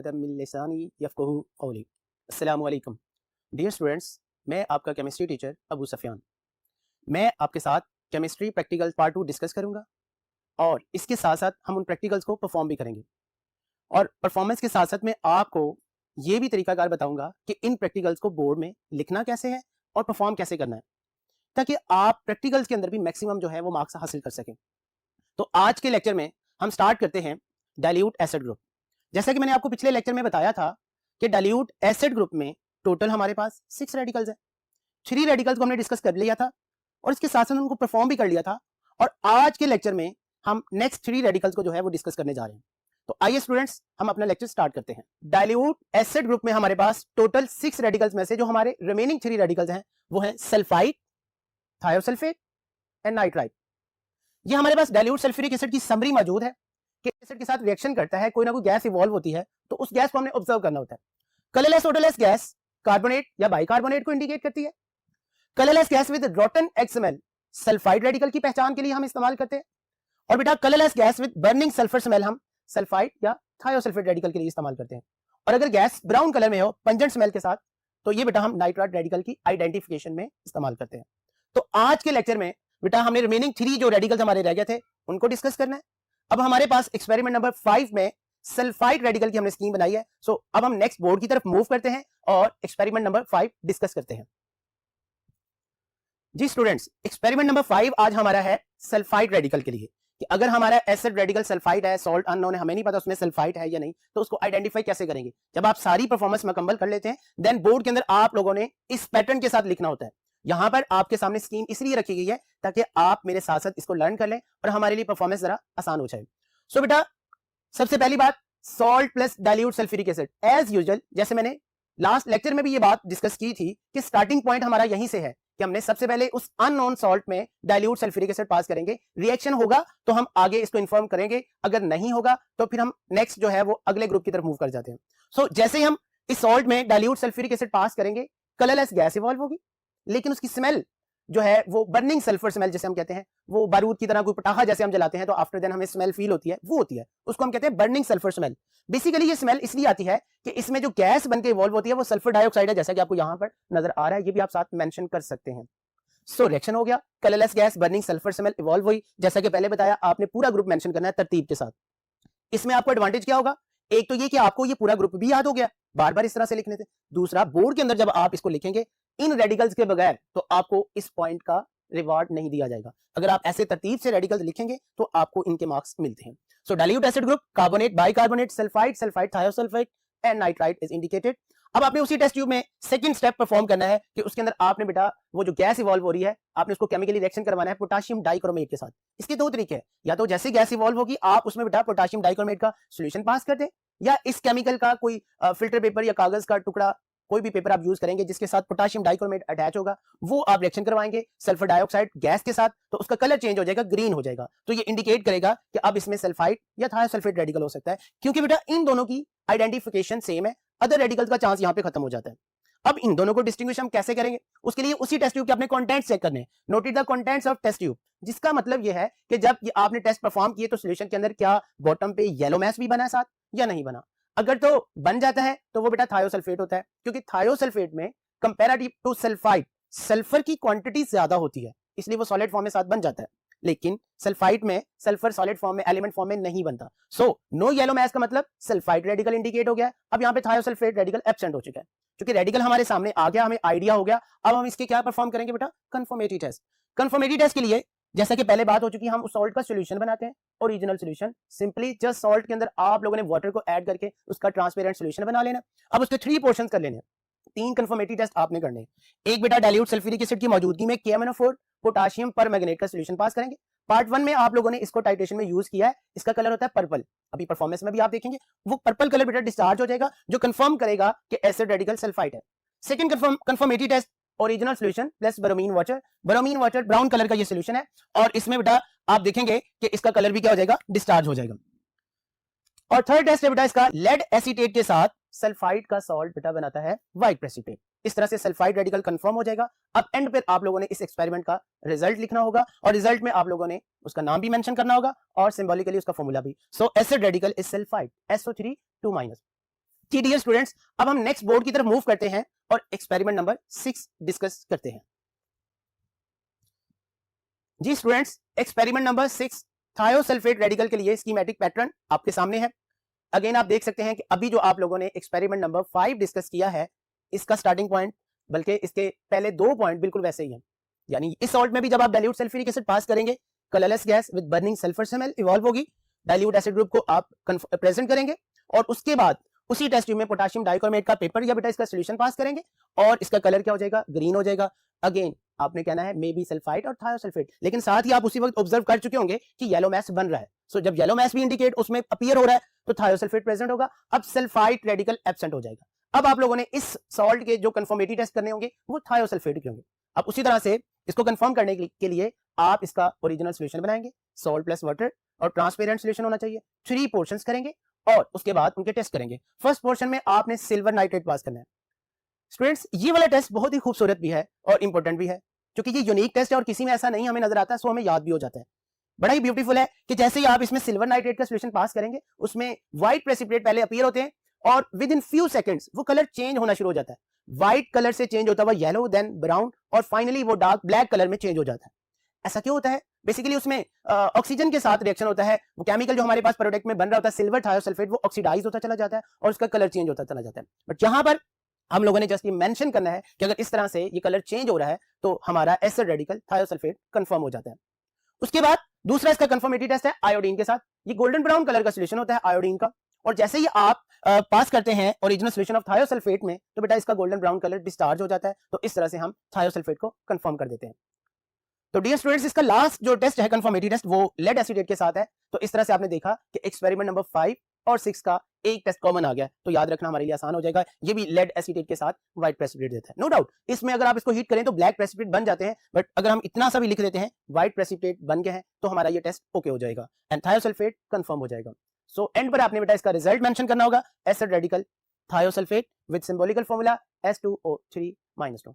उक़दतम मिन लिसानी यफ़क़हू क़ौली। अस्सलामु अलैकुम डियर स्टूडेंट्स, मैं आपका केमिस्ट्री टीचर अबू सफ़ियान। मैं आपके साथ केमिस्ट्री प्रैक्टिकल पार्ट 2 डिस्कस करूंगा और इसके साथ साथ हम उन प्रैक्टिकल्स को परफॉर्म भी करेंगे और परफॉर्मेंस के साथ साथ मैं आपको ये भी तरीकाकार बताऊंगा कि इन प्रैक्टिकल्स को बोर्ड में लिखना कैसे है और परफॉर्म कैसे करना है, ताकि आप प्रैक्टिकल्स के अंदर भी मैक्सिमम जो है वो मार्क्स हासिल कर सकें। तो आज के लेक्चर में हम स्टार्ट करते हैं डाइल्यूट एसिड ग्रुप। जैसा कि मैंने आपको पिछले लेक्चर में बताया था कि डाइल्यूट एसिड ग्रुप में टोटल हमारे पास 6 रेडिकल्स हैं। 3 रेडिकल्स को हमने डिस्कस कर लिया था और इसके साथ साथ उनको परफॉर्म भी कर लिया था और आज के लेक्चर में हम नेक्स्ट 3 रेडिकल्स को जो है वो डिस्कस करने जा रहे हैं। तो आइए स्टूडेंट्स, हम अपना लेक्चर स्टार्ट करते हैं। डाइल्यूट एसिड ग्रुप में हमारे पास टोटल 6 रेडिकल्स में से जो हमारे रिमेनिंग 3 रेडिकल्स हैं वो हैं सल्फाइड, थायोसल्फेट एंड नाइट्राइट। ये हमारे पास डाइल्यूट सल्फ्यूरिक एसिड की समरी मौजूद है कि एसिड के साथ रिएक्शन करता है, कोई ना कोई गैस इवॉल्व होती है, तो उस गैस को हमने ऑब्जर्व करना होता है। कलरलेस ओडरलेस गैस कार्बोनेट या बाइकार्बोनेट को इंडिकेट करती है। Colourless gas with रॉटन egg smell sulphide radical की पहचान के लिए हम इस्तेमाल करते हैं। और बेटा colourless gas with burning sulphur smell हम सल्फाइड या थायोसल्फेट रेडिकल के लिए इस्तेमाल करते हैं। और अगर गैस ब्राउन कलर में हो पंजेंट स्मेल के साथ, तो ये बेटा हम नाइट्राइट रेडिकल की आइडेंटिफिकेशन में इस्तेमाल करते हैं। तो आज के लेक्चर में बेटा हमने रिमेनिंग 3 जो रेडिकल्स हमारे रह गए थे उनको डिस्कस करना है। अब हमारे पास एक्सपेरिमेंट नंबर 5 में सल्फाइड रेडिकल की हमने स्कीम बनाई है। सो अब हम नेक्स्ट बोर्ड की तरफ मूव करते हैं और एक्सपेरिमेंट नंबर 5 डिस्कस करते हैं। जी स्टूडेंट्स, एक्सपेरिमेंट नंबर 5 आज हमारा है सल्फाइड रेडिकल के लिए कि अगर हमारा एसिड रेडिकल सल्फाइड है, सॉल्ट अननोन है, हमें नहीं पता उसमें सल्फाइड है या नहीं, तो उसको आइडेंटिफाई कैसे करेंगे। जब आप सारी परफॉर्मेंस मुकम्मल कर लेते हैं देन बोर्ड के अंदर आप लोगों ने इस पैटर्न के साथ लिखना होता है। यहां पर आपके सामने स्कीम इसलिए रखी गई है ताकि आप मेरे साथ साथ इसको लर्न कर लें और हमारे लिए परफॉर्मेंस जरा आसान हो जाए। सो बेटा सबसे पहली बात, salt plus dilute sulphuric acid. As usual जैसे मैंने लास्ट लेक्चर में भी ये बात डिस्कस की थी कि स्टार्टिंग पॉइंट हमारा यहीं से है कि हमने सबसे पहले उस अननोन सॉल्ट में डाइल्यूट सल्फ्यूरिक एसिड पास करेंगे। रिएक्शन होगा तो हम आगे इसको इन्फॉर्म करेंगे, अगर नहीं होगा तो फिर हम नेक्स्ट जो है वो अगले ग्रुप की तरफ मूव कर जाते हैं। सो जैसे ही हम इस सॉल्ट में डाइल्यूट सल्फ्यूरिक एसिड पास करेंगे, कलरलेस गैस इवॉल्व होगी, लेकिन उसकी स्मेल जो है वो बर्निंग सल्फर स्मेल जैसे हम कहते हैं, वो बारूद की तरह कोई पटाखा जैसे हम जलाते हैं तो आफ्टर देन हमें स्मेल फील होती है, वो होती है, उसको हम कहते हैं बर्निंग सल्फर स्मेल। बेसिकली ये स्मेल इसलिए आती है कि इसमें जो गैस बनके इवॉल्व होती है वो सल्फर डाइऑक्साइड है, जैसा कि आपको यहां पर नजर आ रहा है, ये भी आप साथ मेंशन कर सकते हैं। सो रिएक्शन हो गया, colourless gas burning sulphur smell evolve हुई। जैसा कि पहले बताया, आपने पूरा ग्रुप मेंशन करना है तरतीब के साथ। इसमें आपको एडवांटेज क्या होगा, एक तो ये कि आपको ये पूरा ग्रुप भी याद हो गया, बार बार इस तरह से लिखने थे। दूसरा, बोर्ड के अंदर जब आप इसको लिखेंगे इन रेडिकल्स के बगैर तो आपको इस पॉइंट का रिवार्ड नहीं दिया जाएगा। अगर आप ऐसे तरतीब से रेडिकल्स लिखेंगे तो आपको इनके मार्क्स मिलते हैं। So dilute acid group carbonate, bicarbonate, sulphide, sulphide, thiosulphate and nitrite is indicated. अब आपने उसी टेस्ट ट्यूब में सेकंड स्टेप परफॉर्म करना है कि उसके अंदर आपने बेटा वो जो गैस इवॉल्व हो रही है आपने उसको केमिकली रिएक्शन करवाना है पोटेशियम डाइक्रोमेट के साथ। इसके 2 तरीके हैं, या तो जैसे गैस इवॉल्व होगी आप उसमें बेटा पोटेशियम डाइक्रोमेट का सॉल्यूशन पास कर दें, या इस केमिकल का कोई फिल्टर पेपर या कागज का टुकड़ा, कोई भी पेपर आप यूज करेंगे जिसके साथ पोटेशियम डाइक्रोमेट अटैच होगा, वो आप रिएक्शन करवाएंगे सल्फर डाइऑक्साइड गैस के साथ, तो उसका कलर चेंज हो जाएगा, ग्रीन हो जाएगा। तो ये इंडिकेट करेगा कि अब इसमें सल्फाइड या थायोसल्फेट रेडिकल हो सकता है, क्योंकि बेटा इन दोनों की आइडेंटिफिकेशन सेम है, अदर रेडिकल्स का चांस यहां पे खत्म हो जाता है। अब इन दोनों को डिस्टिंग्विश हम कैसे करेंगे, उसके लिए उसी टेस्ट ट्यूब के अपने कंटेंट्स चेक करने हैं। Noted the contents of test tube, जिसका मतलब यह है कि जब आपने टेस्ट परफॉर्म किए तो सॉल्यूशन के अंदर क्या बॉटम पे येलो मैस भी बना है साथ या नहीं बना। अगर तो बन जाता है तो वो बेटा थायोसल्फेट होता है, क्योंकि थायोसल्फेट में कंपैरेटिव टू सल्फाइड सल्फर की क्वांटिटी ज्यादा होती है, इसलिए वो सॉलिड फॉर्म में साथ बन जाता है। लेकिन सल्फाइड में सल्फर सॉलिड फॉर्म में एलिमेंट फॉर्म में नहीं बनता। सो नो येलो मैस का मतलब सल्फाइड रेडिकल इंडिकेट हो गया। अब यहाँ पे थायोसल्फेट रेडिकल एब्सेंट हो चुका है, क्योंकि रेडिकल हमारे सामने आ गया, हमें आइडिया हो गया। अब हम इसके क्या परफॉर्म करेंगे बेटा, कंफर्मेटरी टेस्ट। कंफर्मेटरी टेस्ट के लिए जैसा कि पहले बात हो चुकी है, हम उस सॉल्ट का सॉल्यूशन बनाते हैं, original solution. Simply just salt के अंदर आप लोगों ने वाटर को ऐड करके उसका ट्रांसपेरेंट सॉल्यूशन बना लेना। अब उसके 3 पोर्शंस कर लेने हैं, 3 कंफर्मेटरी टेस्ट आपने करने हैं। एक बेटा डाइल्यूट सल्फ्यूरिक एसिड की मौजूदगी में KMnO4 पोटेशियम परमैंगनेट का सॉल्यूशन पास करेंगे। पार्ट 1 में आप लोगों ने इसको टाइट्रेशन में यूज किया है, इसका कलर होता है पर्पल। अभी परफॉर्मेंस में भी आप देखेंगे वो पर्पल कलर बेटा डिस्चार्ज हो जाएगा, जो कंफर्म करेगा कि एसिड रेडिकल सल्फाइड है। Second confirmatory test original solution plus bromine water. Bromine water brown colour का ये सॉल्यूशन है और इसमें बेटा आप देखेंगे कि इसका कलर भी क्या हो जाएगा, डिस्चार्ज हो जाएगा। और थर्ड टेस्ट है बेटा इसका लेड एसीटेट के साथ सल्फाइड का सॉल्ट बेटा बनाता है व्हाइट प्रेसिपिटेट। इस तरह से सल्फाइड रेडिकल कंफर्म हो जाएगा। अब एंड पर आप लोगों ने इस एक्सपेरिमेंट का रिजल्ट लिखना होगा और रिजल्ट में आप लोगों ने उसका नाम भी मेंशन करना होगा और सिंबॉलिकली उसका फॉर्मूला भी। So acid radical is sulphide SO3 2-। जी डियर स्टूडेंट्स, अब हम नेक्स्ट बोर्ड की तरफ मूव करते हैं और एक्सपेरिमेंट नंबर 6 डिस्कस करते हैं। जी students, experiment number 6 thiosulphate radical के लिए स्कीमेटिक पैटर्न आपके सामने है। अगेन आप देख सकते हैं कि अभी जो आप लोगों ने एक्सपेरिमेंट नंबर 5 डिस्कस किया है, इसका स्टार्टिंग पॉइंट बल्कि इसके पहले 2 पॉइंट बिल्कुल वैसे ही हैं। यानी इस सॉल्ट में भी जब आप डाइल्यूट सल्फ्यूरिक एसिड पास करेंगे, colourless gas with burning sulphur smell evolve होगी, डाइल्यूट एसिड ग्रुप को आप प्रेजेंट करेंगे और उसके बाद उसी टेस्ट ट्यूब में पोटेशियम डाइक्रोमेट का पेपर या बेटा इसका सॉल्यूशन पास करेंगे और इसका कलर क्या हो जाएगा, ग्रीन हो जाएगा। अगेन आपने कहना है मे बी सल्फाइड और थायोसल्फेट, लेकिन साथ ही आप उसी वक्त ऑब्जर्व कर चुके होंगे कि येलो मैस बन रहा है। सो जब येलो मैस भी इंडिकेट उसमें अपीयर हो रहा है तो थायोसल्फेट प्रेजेंट होगा। अब सल्फाइड रेडिकल एब्सेंट हो जाएगा। अब आप लोगों ने इस सॉल्ट के जो कंफर्मेटिव टेस्ट करने होंगे वो थायोसल्फेट के होंगे। अब उसी तरह से इसको कंफर्म करने के लिए आप इसका ओरिजिनल सॉल्यूशन बनाएंगे, सॉल्ट प्लस वाटर और ट्रांसपेरेंट सॉल्यूशन होना चाहिए। 3 पोर्शंस करेंगे और उसके बाद उनके टेस्ट करेंगे। फर्स्ट पोर्शन में आपने सिल्वर नाइट्रेट पास करना है। स्टूडेंट्स, ये वाला टेस्ट बहुत ही खूबसूरत भी है और इंपॉर्टेंट भी है क्योंकि ये यूनिक टेस्ट है और किसी में ऐसा नहीं हमें नजर आता है, सो हमें याद भी हो जाता है। बड़ा ही ब्यूटीफुल है कि जैसे ही आप इसमें सिल्वर नाइट्रेट का सॉल्यूशन पास करेंगे, उसमें व्हाइट प्रेसिपिटेट पहले अपीयर होते हैं और विद इन फ्यू सेकंड्स वो कलर चेंज होना शुरू हो जाता है। व्हाइट कलर से चेंज होता हुआ येलो, देन ब्राउन और फाइनली वो डार्क ब्लैक कलर में चेंज हो जाता है। ऐसा क्यों होता है? बेसिकली उसमें ऑक्सीजन के साथ रिएक्शन होता है। वो केमिकल जो हमारे पास प्रोडक्ट में बन रहा होता है सिल्वर थायोसल्फेट, वो ऑक्सीडाइज होता चला जाता है और उसका कलर चेंज होता चला जाता है। बट यहां पर हम लोगों ने जस्ट ये मेंशन करना है कि अगर इस तरह से ये कलर चेंज हो रहा है तो हमारा एसिड रेडिकल थायोसल्फेट कंफर्म हो जाता है। उसके बाद दूसरा इसका कंफर्मेटिव टेस्ट है आयोडीन के साथ। ये गोल्डन ब्राउन कलर का सॉल्यूशन होता है आयोडीन का और जैसे ही आप पास करते हैं ओरिजिनल सॉल्यूशन ऑफ थायोसल्फेट में तो बेटा इसका गोल्डन ब्राउन कलर डिस्चार्ज हो जाता है। तो इस तरह से हम थायोसल्फेट को कंफर्म कर देते हैं। तो डियर स्टूडेंट्स, इसका लास्ट जो टेस्ट है कंफर्मेटिव टेस्ट वो लेड एसीटेट के साथ है। तो इस तरह से आपने देखा कि एक्सपेरिमेंट नंबर 5 और 6 का एक टेस्ट कॉमन आ गया, तो याद रखना हमारे लिए आसान हो जाएगा। ये भी लेड एसीटेट के साथ व्हाइट प्रेसिपिटेट देता है। नो डाउट इसमें अगर आप इसको हीट करें तो ब्लैक प्रेसिपिटेट बन जाते हैं, बट अगर हम इतना सा भी लिख देते हैं व्हाइट प्रेसिपिटेट बन गए हैं तो हमारा ये टेस्ट ओके हो जाएगा एंड थायोसल्फेट कंफर्म हो जाएगा। सो एंड पर आपने बेटा इसका रिजल्ट मेंशन करना होगा, acid radical thiosulphate with symbolical formula S2O3-2।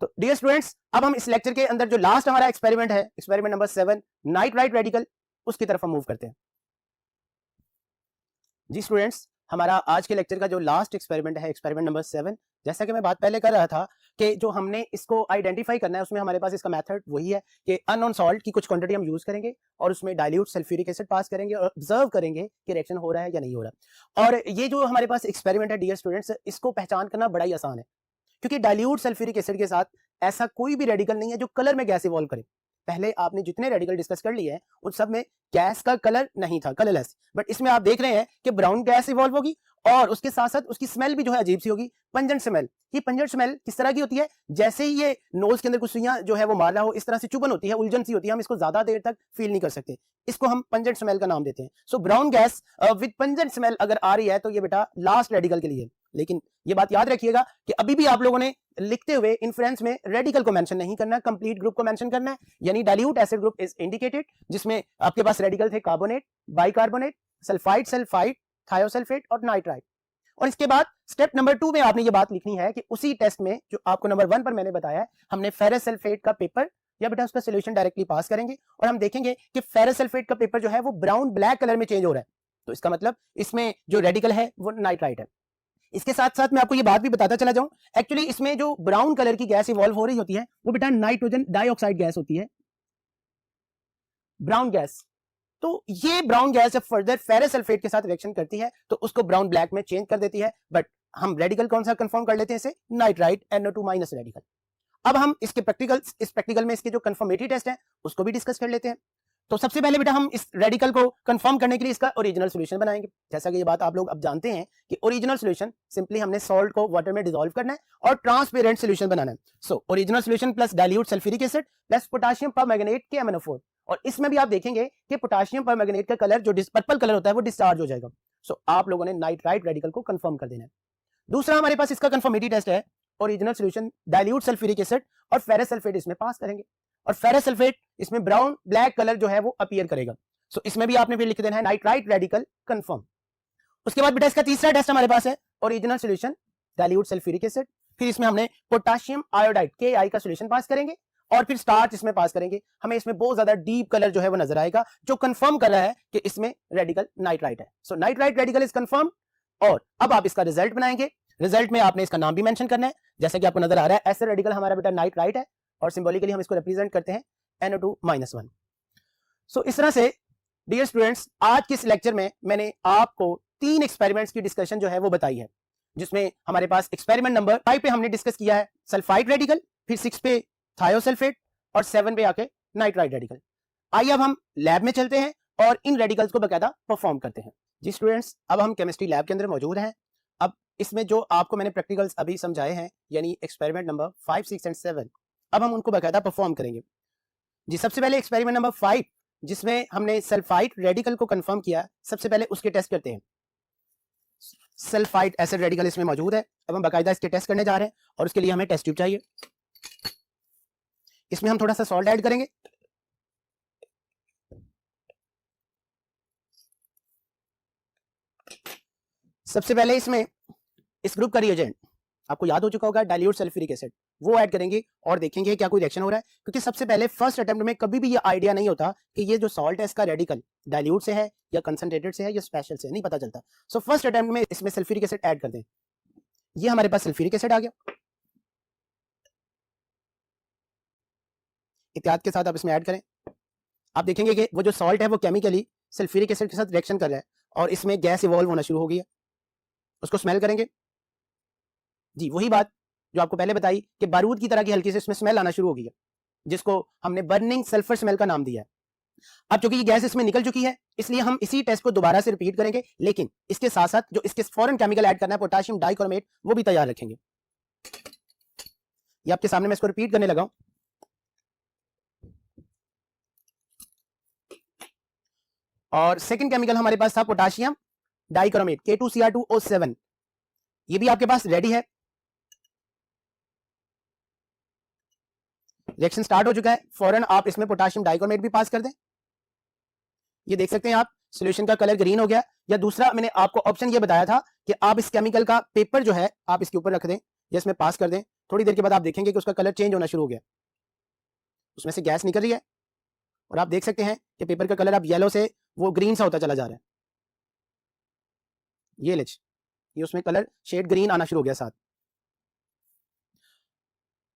तो डियर स्टूडेंट्स, अब हम इस लेक्चर के अंदर जो लास्ट हमारा एक्सपेरिमेंट है, एक्सपेरिमेंट नंबर 7 नाइट्राइट रेडिकल, उसकी तरफ हम मूव करते हैं। जी स्टूडेंट्स, हमारा आज के लेक्चर का जो लास्ट एक्सपेरिमेंट है एक्सपेरिमेंट नंबर 7, जैसा कि मैं बात पहले कर रहा था कि जो हमने इसको आइडेंटिफाई करना है उसमें हमारे पास इसका मेथड वही है कि अननोन सॉल्ट की कुछ क्वांटिटी हम यूज करेंगे और उसमें डाइल्यूट सल्फ्यूरिक एसिड पास करेंगे और ऑब्जर्व करेंगे कि रिएक्शन हो रहा है या नहीं हो रहा। और ये जो हमारे पास एक्सपेरिमेंट है डियर स्टूडेंट्स, इसको पहचान करना बड़ा ही आसान है क्योंकि डाइल्यूट सल्फ्यूरिक एसिड के साथ ऐसा कोई भी रेडिकल नहीं है जो कलर में गैस इवॉल्व करे। पहले आपने जितने रेडिकल डिस्कस कर लिए हैं उन सब में गैस का कलर नहीं था, कलरलेस, बट इसमें आप देख रहे हैं कि ब्राउन गैस इवॉल्व होगी और उसके साथ साथ उसकी स्मेल भी जो है अजीब सी होगी, पंजेंट स्मेल। ये पंजेंट स्मेल किस तरह की होती है? जैसे ही ये नोज के अंदर कुछ सुइयां जो है वो मार रहा हो, इस तरह से चुभन होती है, उलझन सी होती है, हम इसको ज्यादा देर तक फील नहीं कर सकते, इसको हम पंजेंट स्मेल का नाम देते हैं। सो brown gas with pungent smell अगर आ रही है तो ये बेटा लास्ट रेडिकल के लिए। लेकिन ये बात याद रखिएगा कि अभी भी आप लोगों ने लिखते हुए इन्फ्रेंस में रेडिकल को मेंशन नहीं करना, कंप्लीट ग्रुप को मेंशन करना है। यानी dilute acid group is indicated, जिसमें आपके पास रेडिकल थे carbonate, bicarbonate, sulphide, sulphide, thiosulphate और नाइट्राइट। और इसके बाद स्टेप नंबर 2 में आपने ये बात लिखनी है कि उसी टेस्ट में जो आपको नंबर 1 पर मैंने बताया, हमने फेरस सल्फेट का पेपर या बेटा उसका सॉल्यूशन डायरेक्टली पास करेंगे और हम देखेंगे कि फेरस सल्फेट का पेपर जो है वो ब्राउन ब्लैक कलर में चेंज हो रहा है। तो इसका मतलब इसमें जो रेडिकल है वो नाइट्राइट है। इसके साथ साथ मैं आपको ये बात भी बताता चला जाऊं, एक्चुअली इसमें जो ब्राउन कलर की गैस इवॉल्व हो रही होती है वो बेटा नाइट्रोजन डाइऑक्साइड गैस होती है, ब्राउन गैस। तो ये ब्राउन गैस जब फर्दर फेरस सल्फेट के साथ रिएक्शन करती है तो उसको ब्राउन ब्लैक में चेंज कर देती है। बट हम रेडिकल कौन सा कंफर्म कर लेते हैं इसे? Nitrite NO2- radical. अब हम इसके प्रैक्टिकल में इसके जो कंफर्मेटिव टेस्ट है उसको भी डिस्कस कर लेते हैं। तो सबसे पहले बेटा हम इस रेडिकल को कंफर्म करने के लिए इसका ओरिजिनल सॉल्यूशन बनाएंगे। जैसा कि ये बात आप लोग अब जानते हैं कि ओरिजिनल सॉल्यूशन सिंपली हमने सॉल्ट को वाटर में डिसॉल्व करना है और ट्रांसपेरेंट सॉल्यूशन बनाना है। So original solution plus dilute sulphuric acid plus potassium permanganate KMnO4। और इसमें भी आप देखेंगे कि पोटेशियम परमैंगनेट का कलर जो पर्पल कलर होता है वो डिस्चार्ज हो जाएगा। सो आप लोगों ने नाइट्राइट रेडिकल को कंफर्म कर देना है। दूसरा हमारे पास इसका कंफर्मेटिव टेस्ट है original solution dilute sulphuric acid और फेरस सल्फेट इसमें पास करेंगे और फेरस सल्फेट इसमें ब्राउन ब्लैक कलर जो है वो अपीयर करेगा। सो इसमें भी आपने फिर लिख देना है नाइट्राइट रेडिकल कंफर्म। उसके बाद बेटा इसका तीसरा टेस्ट हमारे पास है original solution dilute sulphuric acid, फिर इसमें हमने पोटेशियम आयोडाइड KI का सॉल्यूशन पास करेंगे और फिर स्टार्च इसमें पास करेंगे। हमें इसमें बहुत ज्यादा डीप कलर जो है वो नजर आएगा जो कंफर्म कर रहा है कि इसमें रेडिकल नाइट्राइट है। सो नाइट्राइट रेडिकल इज कंफर्म और अब आप इसका रिजल्ट बनाएंगे। रिजल्ट में आपने इसका नाम भी मेंशन करना है, जैसे कि आपको नजर आ रहा है एसिड रेडिकल हमारा बेटा नाइट्राइट है और सिंबॉलिकली हम इसको रिप्रेजेंट करते हैं NO2-1। सो इस तरह से डियर स्टूडेंट्स आज के इस लेक्चर में मैंने आपको 3 एक्सपेरिमेंट्स की डिस्कशन जो है वो बताई है, जिसमें हमारे पास एक्सपेरिमेंट नंबर 5 पे हमने डिस्कस किया है सल्फाइड रेडिकल, फिर 6 पे थायोसल्फेट और 7 पे आके नाइट्राइट रेडिकल। आइए अब हम लैब में चलते हैं और इन रेडिकल्स को बकायदा परफॉर्म करते हैं। जी स्टूडेंट्स, अब हम केमिस्ट्री लैब के अंदर मौजूद हैं। अब इसमें जो आपको मैंने प्रैक्टिकल्स अभी समझाए हैं यानी एक्सपेरिमेंट नंबर 5, 6 एंड 7, अब हम उनको बकायदा परफॉर्म करेंगे। जी सबसे पहले एक्सपेरिमेंट नंबर 5 जिसमें हमने सल्फाइड रेडिकल को कंफर्म किया, सबसे पहले उसके टेस्ट करते हैं। सल्फाइड एसिड रेडिकल इसमें मौजूद है, अब हम बाकायदा इसके टेस्ट करने जा रहे हैं और उसके लिए हमें टेस्ट ट्यूब चाहिए। इसमें हम थोड़ा सा सॉल्ट ऐड करेंगे। सबसे पहले इसमें इस ग्रुप का रिएजेंट आपको याद हो चुका होगा डाइल्यूट सल्फ्यूरिक एसिड, वो ऐड करेंगे और देखेंगे क्या कोई रिएक्शन हो रहा है, क्योंकि सबसे पहले फर्स्ट अटेम्प्ट में कभी भी ये आइडिया नहीं होता कि ये जो सॉल्ट है इसका रेडिकल डाइल्यूट से है या कंसंट्रेटेड से है या स्पेशल से, नहीं पता चलता। सो फर्स्ट अटेम्प्ट में इसमें सल्फ्यूरिक एसिड ऐड कर दें। ये हमारे पास सल्फ्यूरिक एसिड आ गया। एहतियात के साथ आप इसमें ऐड करें। आप देखेंगे कि वो जो सॉल्ट है वो केमिकली सल्फ्यूरिक एसिड के साथ रिएक्शन कर रहा है और इसमें गैस इवॉल्व होना शुरू हो गई है। उसको स्मेल करेंगे। जी वही बात जो आपको पहले बताई कि बारूद की तरह की हल्की से इसमें स्मेल आना शुरू हो गई है, जिसको हमने बर्निंग सल्फर स्मेल का नाम दिया है। अब चूंकि ये गैस इसमें निकल चुकी है इसलिए हम इसी टेस्ट को दोबारा से रिपीट करेंगे, लेकिन इसके साथ साथ जो इसके फॉरेन केमिकल ऐड करना है पोटेशियम डाइक्रोमेट, वो भी तैयार रखेंगे। ये आपके सामने मैं इसको रिपीट करने लगा हूं। और सेकंड केमिकल हमारे पास था पोटेशियम डाइक्रोमेट K2Cr2O7, ये भी आपके पास रेडी है। रिएक्शन स्टार्ट हो चुका है, फौरन आप इसमें पोटेशियम डाइक्रोमेट भी पास कर दें। ये देख सकते हैं आप सॉल्यूशन का कलर ग्रीन हो गया। या दूसरा मैंने आपको ऑप्शन ये बताया था कि आप इस केमिकल का पेपर जो है आप इसके ऊपर रख दें या इसमें पास कर दें, थोड़ी देर के बाद आप देखेंगे कि उसका कलर चेंज होना शुरू हो गया, उसमें से गैस निकल रही है और आप देख सकते हैं कि पेपर का कलर अब येलो से वो ग्रीन सा होता चला जा रहा है। ये उसमें कलर शेड ग्रीन आना शुरू हो गया साथ।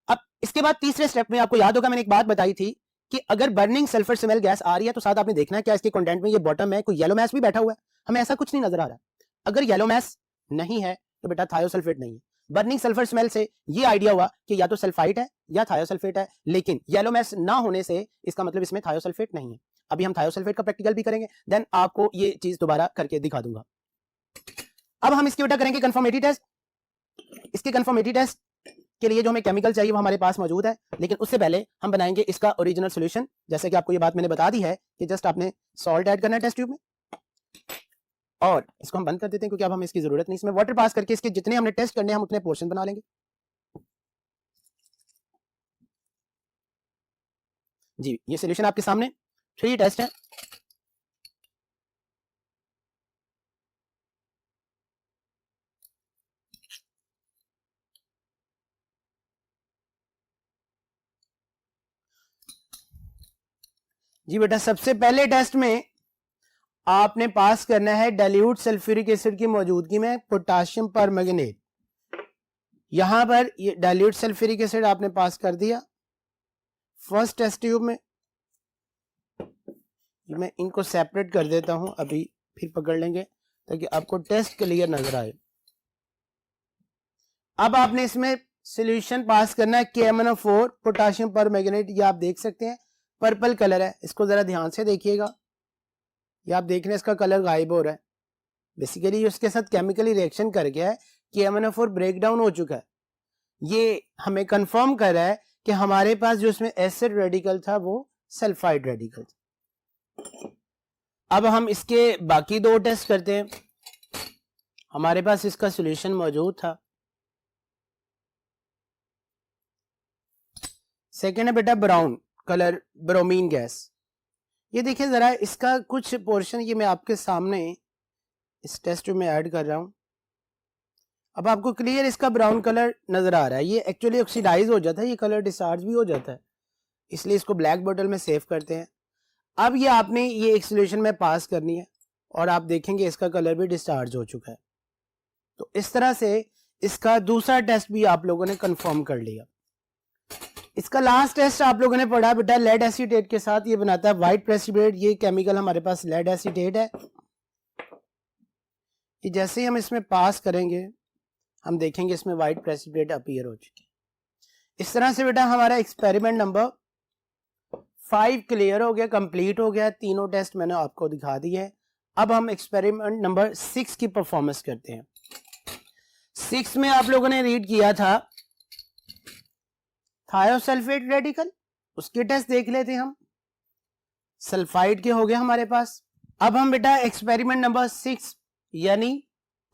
अब इसके बाद तीसरे स्टेप में आपको याद होगा मैंने एक बात बताई थी कि अगर बर्निंग सल्फर स्मेल गैस आ रही है तो साथ आपने देखना है क्या इसके कंटेंट में ये बॉटम है कोई येलो मैस भी बैठा हुआ है। हमें ऐसा कुछ नहीं नजर आ रहा। अगर येलो मैस नहीं है तो बेटा थायोसल्फेट नहीं है। बर्निंग सल्फर स्मेल से ये आइडिया हुआ कि या तो सल्फाइड है या थायोसल्फेट है, लेकिन येलो मैस ना होने से इसका मतलब इसमें थायोसल्फेट नहीं है। अभी हम थायोसल्फेट का प्रैक्टिकल भी करेंगे, देन आपको ये चीज दोबारा करके दिखा दूंगा। अब हम इसके बेटा करेंगे कंफर्मेटरी टेस्ट। इसके कंफर्मेटरी टेस्ट के लिए जो हमें केमिकल चाहिए वो हमारे पास मौजूद है, लेकिन उससे पहले हम बनाएंगे इसका ओरिजिनल सॉल्यूशन। जैसे कि आपको ये बात मैंने बता दी है कि जस्ट आपने सॉल्ट ऐड करना है टेस्ट ट्यूब में और इसको हम बंद कर देते हैं क्योंकि अब हमें इसकी जरूरत नहीं। इसमें वाटर पास करके इसके जितने हमने टेस्ट करने हैं हम उतने पोर्शन बना लेंगे। जी ये सॉल्यूशन आपके सामने 3 टेस्ट है। जी बेटा सबसे पहले टेस्ट में आपने पास करना है डाइल्यूट सल्फ्यूरिक एसिड की मौजूदगी में पोटेशियम परमैंगनेट। यहां पर ये डाइल्यूट सल्फ्यूरिक एसिड आपने पास कर दिया फर्स्ट टेस्ट ट्यूब में। मैं इनको सेपरेट कर देता हूं, अभी फिर पकड़ लेंगे ताकि आपको टेस्ट क्लियर नजर आए। अब आपने इसमें सॉल्यूशन पास करना है KMnO4 पोटेशियम परमैंगनेट। ये आप देख सकते हैं पर्पल कलर है, इसको जरा ध्यान से देखिएगा। ये आप देख रहे हैं इसका कलर गायब हो रहा है। बेसिकली उसके साथ केमिकली रिएक्शन कर गया है, KMnO4 ब्रेक डाउन हो चुका है। ये हमें कंफर्म कर रहा है कि हमारे पास जो इसमें एसिड रेडिकल था वो सल्फाइड रेडिकल था। अब हम इसके बाकी 2 टेस्ट करते हैं। हमारे पास इसका सॉल्यूशन मौजूद था। सेकेंड है बेटा ब्राउन कलर ब्रोमीन गैस। ये देखिए जरा इसका कुछ पोर्शन ये मैं आपके सामने इस टेस्ट में ऐड कर रहा हूं। अब आपको क्लियर इसका ब्राउन कलर नजर आ रहा है। ये एक्चुअली ऑक्सीडाइज हो जाता है, ये कलर डिस्चार्ज भी हो जाता है, इसलिए इसको ब्लैक बोतल में सेव करते हैं। अब ये आपने ये एक सॉल्यूशन में पास करनी है और आप देखेंगे इसका कलर भी डिस्चार्ज हो चुका है। तो इस तरह से इसका दूसरा टेस्ट भी आप लोगों ने कंफर्म कर लिया। इसका लास्ट टेस्ट आप लोगों ने पढ़ा बेटा लेड एसीटेट के साथ, ये बनाता है व्हाइट प्रेसिपिटेट। ये केमिकल हमारे पास लेड एसीटेट है। कि जैसे ही हम इसमें पास करेंगे हम देखेंगे इसमें व्हाइट प्रेसिपिटेट अपीयर हो चुकी। इस तरह से बेटा हमारा एक्सपेरिमेंट नंबर 5 क्लियर हो गया, कंप्लीट हो गया। तीनों टेस्ट मैंने आपको दिखा दिए हैं। अब हम एक्सपेरिमेंट नंबर 6 की परफॉर्मेंस करते हैं। 6 में आप लोगों ने रीड किया था थायोसल्फेट रेडिकल, उसके टेस्ट देख लेते हैं हम। सल्फाइड के हो गए हमारे पास। अब हम बेटा एक्सपेरिमेंट नंबर 6 यानी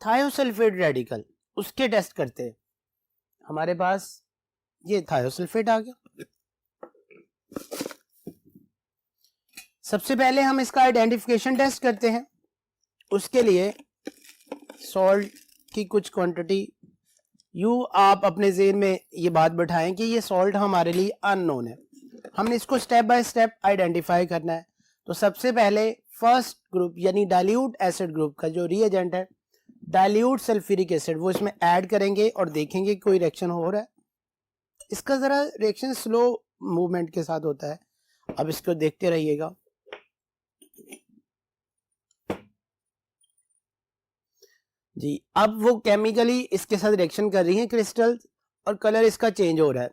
थायोसल्फेट रेडिकल उसके टेस्ट करते हैं। हमारे पास ये थायोसल्फेट आ गया। सबसे पहले हम इसका आइडेंटिफिकेशन टेस्ट करते हैं। उसके लिए सॉल्ट की कुछ क्वांटिटी आप अपने ज़हन में ये बात बैठाएं कि ये सॉल्ट हमारे लिए अननोन है। हमने इसको स्टेप बाय स्टेप आइडेंटिफाई करना है। तो सबसे पहले फर्स्ट ग्रुप यानी डाइल्यूट एसिड ग्रुप का जो रिएजेंट है डाइल्यूट सल्फ्यूरिक एसिड, वो इसमें ऐड करेंगे और देखेंगे कोई रिएक्शन हो रहा है। इसका ज़रा रिएक्शन स्लो मूवमेंट के साथ होता है। अब इसको देखते रहिएगा। जी अब वो केमिकली इसके साथ रिएक्शन कर रही है क्रिस्टल, और कलर इसका चेंज हो रहा है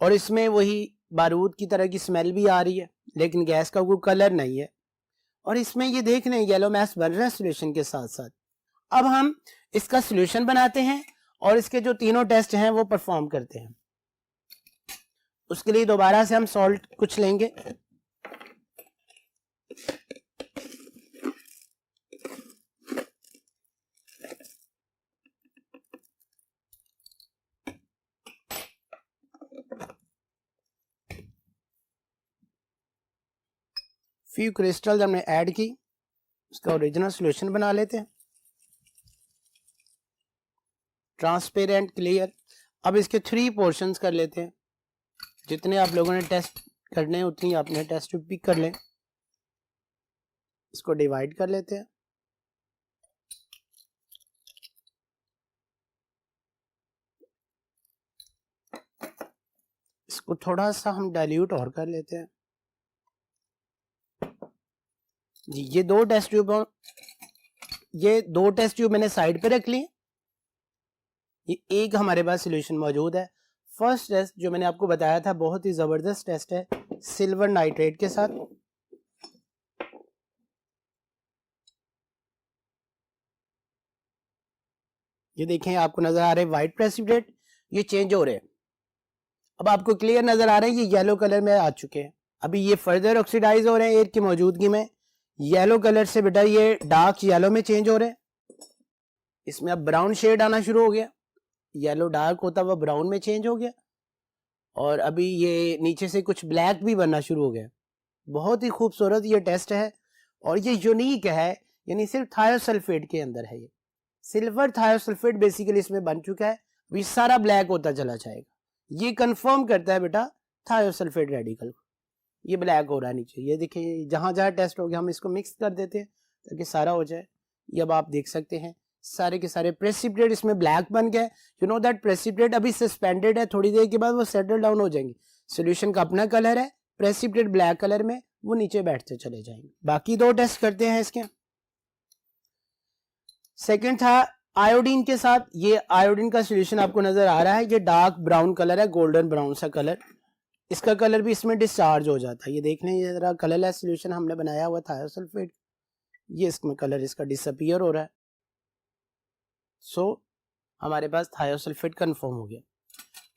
और इसमें वही बारूद की तरह की स्मेल भी आ रही है, लेकिन गैस का कोई कलर नहीं है। और इसमें ये देख रहे हैं येलो मैस बन रहा है सोल्यूशन के साथ साथ। अब हम इसका सोल्यूशन बनाते हैं और इसके जो तीनों टेस्ट हैं वो परफॉर्म करते हैं। उसके लिए दोबारा से हम सॉल्ट कुछ लेंगे। फ्यू क्रिस्टल्स हमने ऐड की, उसका ओरिजिनल सॉल्यूशन बना लेते हैं ट्रांसपेरेंट क्लियर। अब इसके 3 पोर्शंस कर लेते हैं। जितने आप लोगों ने टेस्ट करने हैं उतनी आपने टेस्ट भी कर लें। इसको डिवाइड कर लेते हैं। इसको थोड़ा सा हम डाइल्यूट और कर लेते हैं। जी ये दो टेस्ट ट्यूब मैंने साइड पे रख लिए। ये एक हमारे पास सॉल्यूशन मौजूद है। फर्स्ट टेस्ट जो मैंने आपको बताया था बहुत ही जबरदस्त टेस्ट है सिल्वर नाइट्रेट के साथ। ये देखें आपको नजर आ रहे हैं व्हाइट प्रेसिपिटेट ये चेंज हो रहे हैं। अब आपको क्लियर नजर आ रहे हैं ये येलो कलर में आ चुके हैं। अभी ये फर्दर ऑक्सीडाइज हो रहे हैं एयर की मौजूदगी में। येलो कलर से बेटा ये डार्क येलो में चेंज हो रहे हैं। इसमें अब ब्राउन शेड आना शुरू हो गया। येलो डार्क होता हुआ ब्राउन में चेंज हो गया और अभी ये नीचे से कुछ ब्लैक भी बनना शुरू हो गया। बहुत ही खूबसूरत ये टेस्ट है और ये यूनिक है, यानी सिर्फ थायोसल्फेट के अंदर है। ये सिल्वर थायोसल्फेट बेसिकली इसमें बन चुका है। अभी सारा ब्लैक होता चला जाएगा। ये कंफर्म करता है बेटा थायोसल्फेट रेडिकल। ये ब्लैक हो रहा है नीचे। ये देखिए जहां जहां टेस्ट हो गया हम इसको मिक्स कर देते हैं ताकि सारा हो जाए। ये अब आप देख सकते हैं सारे के सारे प्रेसिपिटेट इसमें ब्लैक बन गए। यू नो दैट प्रेसिपिटेट अभी सस्पेंडेड है, थोड़ी देर के बाद वो सेटल डाउन हो जाएंगे। सॉल्यूशन का अपना कलर है, प्रेसिपिटेट ब्लैक कलर में, वो नीचे बैठते चले जाएंगे। बाकी 2 टेस्ट करते हैं इसके। सेकंड था आयोडीन के साथ। ये आयोडीन का सॉल्यूशन आपको नजर आ रहा है। ये डार्क ब्राउन कलर है, गोल्डन ब्राउन सा कलर। इसका कलर भी इसमें डिस्चार्ज हो जाता है। ये देख लें ये जरा कलरलेस सॉल्यूशन हमने बनाया हुआ थायोसल्फेट। ये इसमें कलर इसका डिसअपीयर हो रहा है। सो हमारे पास थायोसल्फेट कंफर्म हो गया।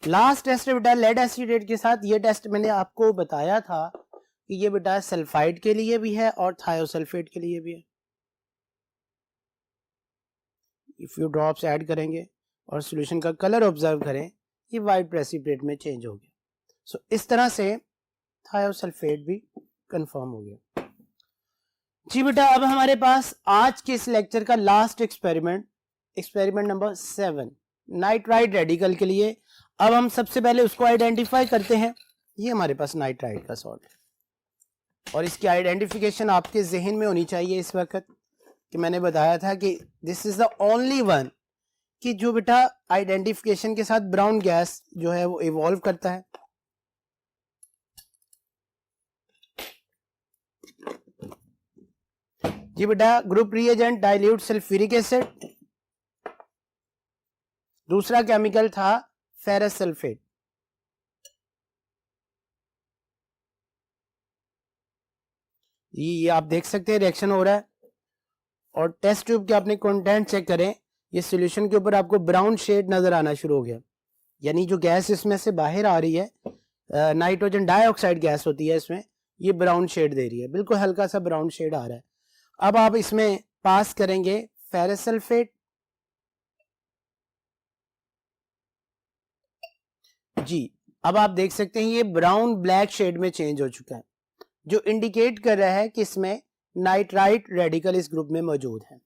लास्ट टेस्ट बेटा लेड एसीटेट के साथ। ये टेस्ट मैंने आपको बताया था कि ये बेटा सल्फाइड के लिए भी है और थायोसल्फेट के लिए भी है। फ्यू ड्रॉप्स ऐड करेंगे और सॉल्यूशन का कलर ऑब्जर्व करें, ये वाइट प्रेसिपिटेट में चेंज हो गया। सो इस तरह से थायोसल्फेट भी कंफर्म हो गया। जी बेटा अब हमारे पास आज के इस लेक्चर का last experiment number 7 nitride radical के लिए। अब हम सबसे पहले उसको आइडेंटिफाई करते हैं। ये हमारे पास नाइट्राइड का सॉल्ट है और इसकी आइडेंटिफिकेशन आपके जहन में होनी चाहिए इस वक्त। कि मैंने बताया था कि this is the only one कि जो बेटा आइडेंटिफिकेशन के साथ ब्राउन गैस जो है वो इवॉल्व करता है। जी बेटा, group reagent dilute sulphuric acid, दूसरा केमिकल था फेरस सल्फेट। ये आप देख सकते हैं रिएक्शन हो रहा है, और टेस्ट ट्यूब के अपने कंटेंट चेक करें, ये सॉल्यूशन के ऊपर आपको ब्राउन शेड नजर आना शुरू हो गया, यानी जो गैस इसमें से बाहर आ रही है, नाइट्रोजन डाइऑक्साइड गैस होती है इसमें, ये ब्राउन शेड दे रही है, बिल्कुल हल्का सा ब्राउन शेड आ रहा है। अब आप इसमें पास करेंगे फेरस सल्फेट, जी अब आप देख सकते हैं ये ब्राउन ब्लैक शेड में चेंज हो चुका है, जो इंडिकेट कर रहा है कि इसमें नाइट्राइट रेडिकल इस ग्रुप में मौजूद है।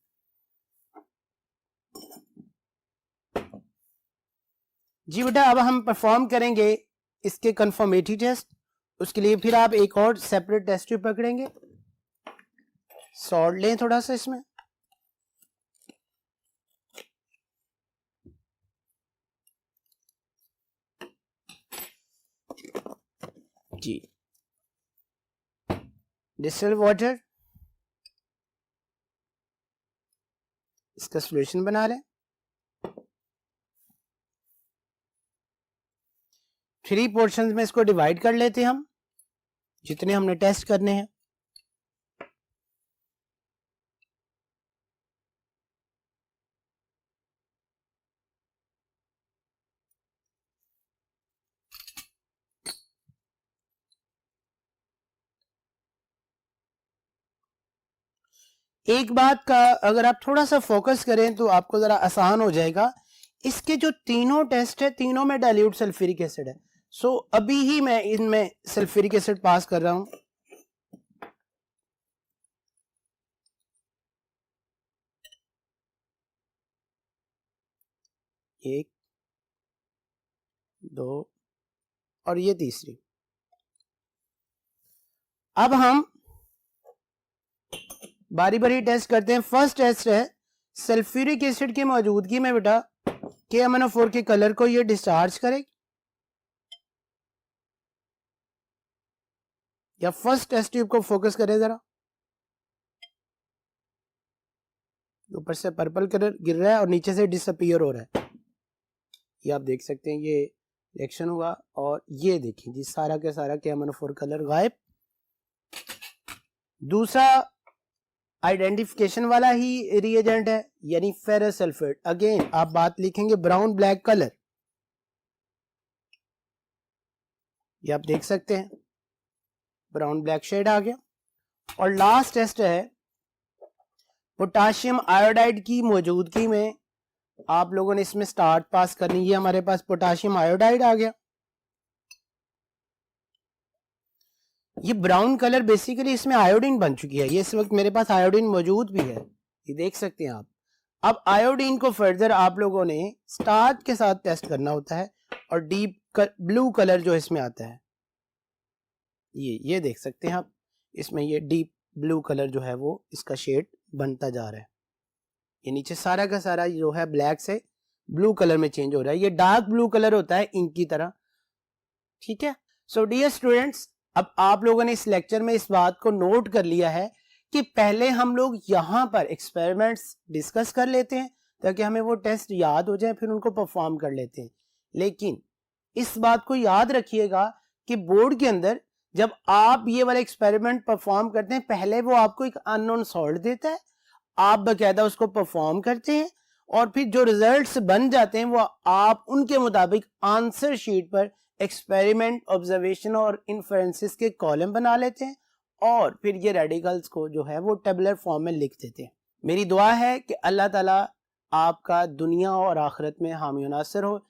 जी बेटा, अब हम परफॉर्म करेंगे इसके कंफर्मेटरी टेस्ट। उसके लिए फिर आप एक और सेपरेट टेस्ट ट्यूब पकड़ेंगे, सॉल्ट लें थोड़ा सा इसमें, जी डिस्टिल्ड वाटर, इसका सॉल्यूशन बना लें। 3 पोर्शंस में इसको डिवाइड कर लेते हैं हम, जितने हमने टेस्ट करने हैं। एक बात का अगर आप थोड़ा सा फोकस करें तो आपको जरा आसान हो जाएगा, इसके जो तीनों टेस्ट है तीनों में डाइल्यूट सल्फ्यूरिक एसिड है। सो अभी ही मैं इनमें सल्फ्यूरिक एसिड पास कर रहा हूं, एक, दो और ये तीसरी। अब हम बारी बारी टेस्ट करते हैं। फर्स्ट टेस्ट है सल्फ्यूरिक एसिड की मौजूदगी में बेटा KMnO4 के कलर को ये डिस्चार्ज करे, या फर्स्ट टेस्ट ट्यूब को फोकस करें जरा, ऊपर से पर्पल कलर गिर रहा है और नीचे से डिसअपीयर हो रहा है, ये आप देख सकते हैं, ये रिएक्शन हुआ और ये देखिए जी सारा के सारा KMnO4 कलर गायब। दूसरा आइडेंटिफिकेशन वाला ही रिएजेंट है, यानी फेरस सल्फेट, अगेन आप बात लिखेंगे ब्राउन ब्लैक कलर, ये आप देख सकते हैं ब्राउन ब्लैक शेड आ गया। और लास्ट टेस्ट है पोटाशियम आयोडाइड की मौजूदगी में, आप लोगों ने इसमें स्टार्ट पास करनी है, हमारे पास पोटाशियम आयोडाइड आ गया। ये ब्राउन कलर बेसिकली इसमें आयोडीन बन चुकी है, ये इस वक्त मेरे पास आयोडीन मौजूद भी है, ये देख सकते हैं आप। अब आयोडीन को फर्दर आप लोगों ने स्टार्च के साथ टेस्ट करना होता है, और डीप ब्लू कलर जो इसमें आता है, ये देख सकते हैं आप, इसमें ये डीप ब्लू कलर जो है वो इसका शेड बनता जा रहा है, ये नीचे सारा का सारा जो है ब्लैक से ब्लू कलर में चेंज हो रहा है, ये डार्क ब्लू कलर होता है इंक की तरह, ठीक है। सो डियर स्टूडेंट्स, अब आप लोगों ने इस लेक्चर में इस बात को नोट कर लिया है कि पहले हम लोग यहाँ पर एक्सपेरिमेंट्स डिस्कस कर लेते हैं ताकि हमें वो टेस्ट याद हो जाए, फिर उनको परफॉर्म कर लेते हैं। लेकिन इस बात को याद रखिएगा कि बोर्ड के अंदर जब आप ये वाला एक्सपेरिमेंट परफॉर्म करते हैं, पहले वो आपको एक अननोन सॉल्ट देता है, आप बकायदा उसको परफॉर्म करते हैं, और फिर जो रिजल्ट्स बन जाते हैं वो आप उनके मुताबिक आंसर शीट पर एक्सपेरिमेंट, ऑब्जर्वेशन और इन्फरेंसेस के कॉलम बना लेते हैं, और फिर ये रेडिकल्स को जो है वो टेबुलर फॉर्म में लिख देते हैं। मेरी दुआ है कि अल्लाह ताला आपका दुनिया और आखिरत में हामी नासिर हो।